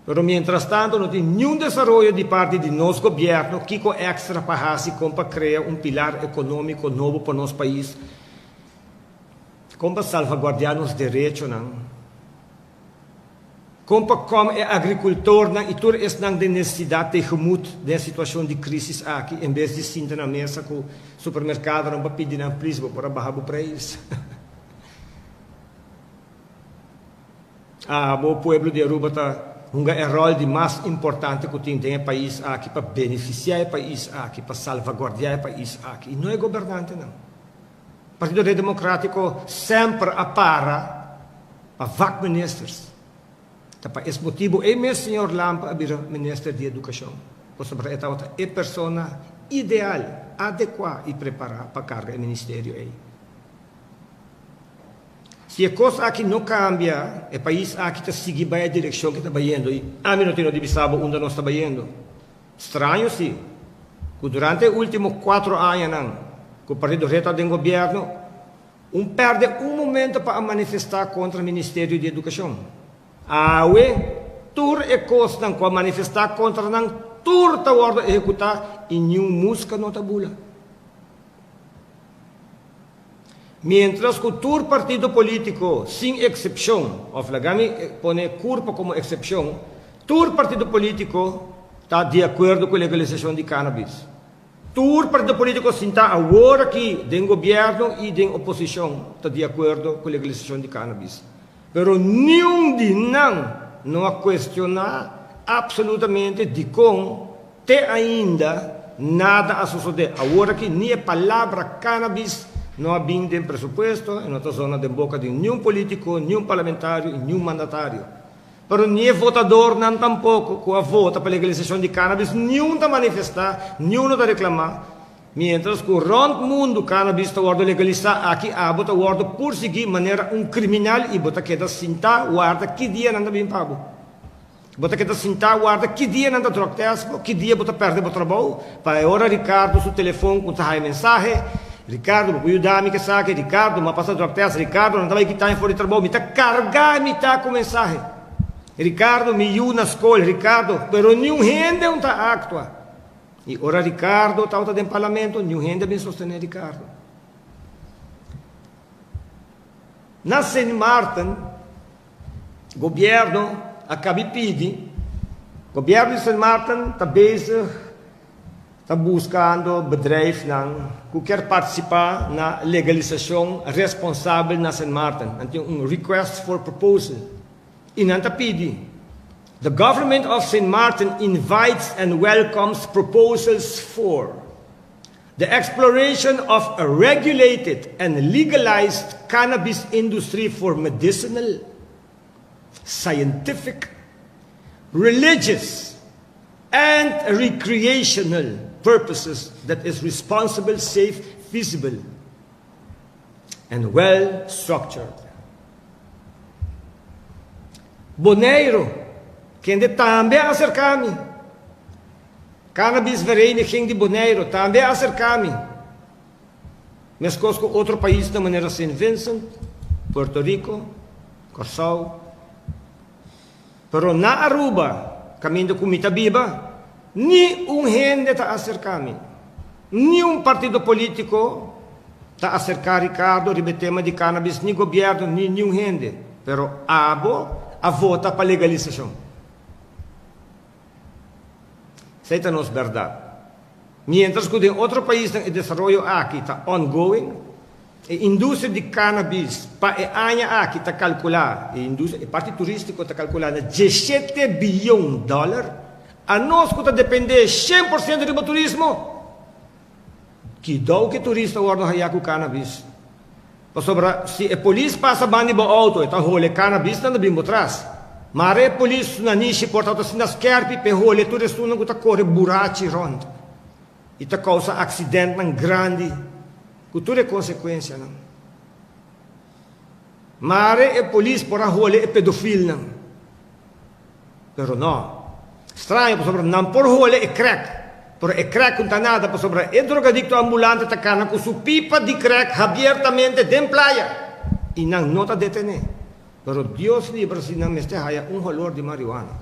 Pero mientras tanto, não tem nenhum desenvolvimento de parte de nosso governo que com extra para criar pilar econômico novo para nosso país, como salvaguardar os direitos, como é agricultor, e tudo isso não tem necessidade de remoto da situação de crise aqui, em vez de sentar na mesa com o supermercado, não para pedir um preço para baixar o preço. O povo de Aruba está o rol de mais importante que tem o país aqui para beneficiar o país aqui, para salvaguardar o país aqui. E não é governante, não. O Partido Democrático sempre para vac ministros. Por esse motivo, é mesmo senhor Lampa, o ministro de Educação. Por sobre é a pessoa ideal, adequada e preparada para a carga do ministério aí. Se a coisa aqui não cambia, o país aqui está seguindo a direção que está indo. E a mim não tenho de saber onde nós estamos indo. Estranho, sim. Que durante os últimos 4 anos, que o partido reta do governo, perde momento para manifestar contra o Ministério da Educação. Tudo é coisa que manifestar contra não, tudo está ordem executar e nenhum música não tabula. Mientras que todo partido político, sem exceção, ou flagami põe curva como exceção, todo partido político está de acordo com a legalização de cannabis. Todo partido político está agora aqui, do governo e da oposição, está de acordo com a legalização de cannabis. Pero nenhum de não questionar absolutamente de como até ainda nada a suceder. Agora que nem a palavra cannabis não há vindo em pressuposto, em outra zona de boca de nenhum político, nenhum parlamentário e nenhum mandatário. Pero nem votador, não tampouco, com a vota para a legalização de cannabis, nenhum está manifestar, nenhum está reclamar. Mientras que o mundo cannabis está legalizar aqui, está por seguir de maneira criminal e bota que sentar, guarda que dia não está bem pago. Bota que sentar, guarda que dia não está drug test, que dia bota perde o trabalho. Para agora, Ricardo, seu telefone, com a mensagem. Ricardo, não pode dar-me que saque. Ricardo, mas passa drug test. Ricardo, não vai quitar em fora de trabalho. Me está carregando, me está com mensagem. Ricardo, me iu na escola. Ricardo, pero nenhum gente não está actua. E ora Ricardo está no parlamento, nenhum gente bem sostener Ricardo. Na St. Martin, o governo acaba de pedir, o governo de St. Martin está bezig, está buscando bedrijf que quer participar na legalização responsável na St. Martin. Tem request for proposal. E não está pedindo. The government of St. Martin invites and welcomes proposals for the exploration of a regulated and legalized cannabis industry for medicinal, scientific, religious, and recreational purposes that is responsible, safe, feasible, and well-structured. Bonaire, quem também acerca-me. Cannabis vereniging de Bonaire também acerca-me. Mas com outro país da maneira St. Vincent, Puerto Rico, Curaçao. Pero na Aruba, caminho com Mitabiba, nenhum gente está acerca-me. Nenhum partido político está acerca Ricardo sobre tema de cannabis, nem governo, nem nenhum gente. Pero a vota para legalização. Esta não é verdade. Mientras que em outro país o desenvolvimento aqui está ongoing, a indústria de cannabis para a área aqui está calculada, a parte turística está calculada $17 bilhões. A nós que está depender 100% do turismo, que dá o que turista guarda aí com cannabis. Se a polícia passa bani bo auto, então role cannabis não bimbo atrás. Mare polícia na niche porta se nas kerpi pe role tudo isso não está corre burachi rond. E está causa acidente não grande, que tudo é consequência não. Mare a polícia por a role é pedofil não. Pero não. Estranho por não por role é crack. Por é crack não tá nada por sobre é drogadicto ambulante tá cana com sua pipa de crack abertamente dentro praia e não está detene. Pero Deus livre se não me esteja um valor de marihuana.